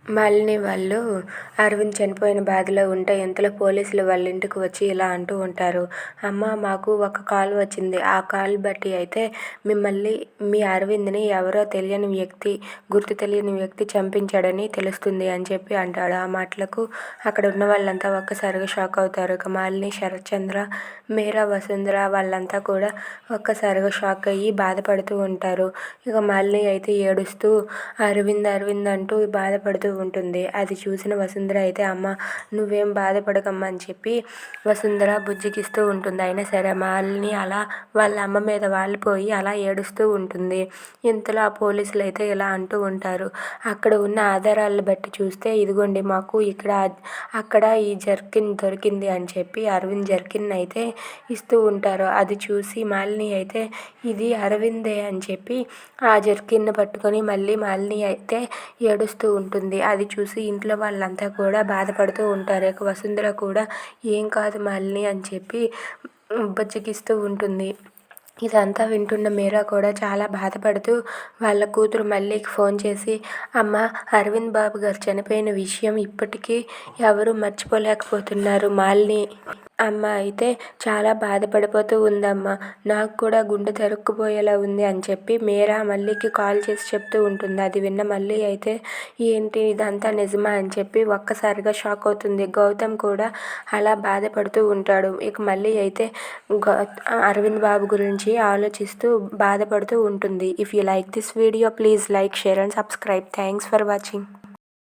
మాలిని వాళ్ళు అరవింద్ చనిపోయిన బాధలో ఉంటే ఇంతలో పోలీసులు వాళ్ళ ఇంటికి వచ్చి ఇలా అంటూ ఉంటారు. అమ్మ, మాకు ఒక కాల్ వచ్చింది. ఆ కాల్ బట్టి అయితే మిమ్మల్ని, మీ అరవింద్ని ఎవరో తెలియని వ్యక్తి, గుర్తు తెలియని వ్యక్తి చంపించాడని తెలుస్తుంది అని చెప్పి అంటాడు. ఆ మాటలకు అక్కడ ఉన్న వాళ్ళంతా ఒక్కసారిగా షాక్ అవుతారు. ఇక మాలిని, శరత్చంద్ర, మీరా, వసుంధర వాళ్ళంతా కూడా ఒక్కసారిగా షాక్ అయ్యి బాధపడుతూ ఉంటారు. ఇక మాలిని అయితే ఏడుస్తూ అరవింద్ అరవింద్ అంటూ బాధపడుతూ ఉంటుంది. అది చూసిన వసుంధర అయితే, అమ్మ నువ్వేం బాధపడకమ్మా అని చెప్పి వసుంధర బుజ్జిగిస్తూ ఉంటుంది. అయినా సరే మాలిని అలా వాళ్ళ అమ్మ మీద వాలిపోయి అలా ఏడుస్తూ ఉంటుంది. ఇంతలో ఆ పోలీసులు అయితే ఇలా అంటూ ఉంటారు. అక్కడ ఉన్న ఆధారాలను బట్టి చూస్తే ఇదిగోండి మాకు అక్కడ ఈ జర్కిన్ దొరికింది అని చెప్పి అరవింద్ జర్కిన్ అయితే ఇస్తూ ఉంటారు. అది చూసి మాలిని అయితే ఇది అరవిందే అని చెప్పి ఆ జర్కిన్ పట్టుకొని మళ్ళీ మాలిని అయితే ఏడుస్తూ ఉంటుంది. అది చూసి ఇంట్లో వాళ్ళంతా కూడా బాధపడుతూ ఉంటారు. ఇక వసుంధర కూడా ఏం కాదు మాలిని అని చెప్పి బుజ్జగిస్తూ ఉంటుంది. ఇదంతా వింటున్న మీరా కూడా చాలా బాధపడుతూ వాళ్ళ కూతురు మల్లికి ఫోన్ చేసి, అమ్మ అరవింద్ బాబు గారు చనిపోయిన విషయం ఇప్పటికీ ఎవరూ మర్చిపోలేకపోతున్నారు. మాలిని అమ్మ అయితే చాలా బాధపడిపోతూ ఉందమ్మా, నాకు కూడా గుండె తరుక్కుపోయేలా ఉంది అని చెప్పి మీరా మల్లికి కాల్ చేసి చెప్తూ ఉంటుంది. అది విన్న మల్లి అయితే ఏంటి ఇదంతా నిజమా అని చెప్పి ఒక్కసారిగా షాక్ అవుతుంది. గౌతమ్ కూడా అలా బాధపడుతూ ఉంటాడు. ఇక మల్లి అయితే అరవింద్ బాబు గురించి ఆలోచిస్తూ బాధపడుతూ ఉంటుంది. If you like this video, please like, share and subscribe. Thanks for watching.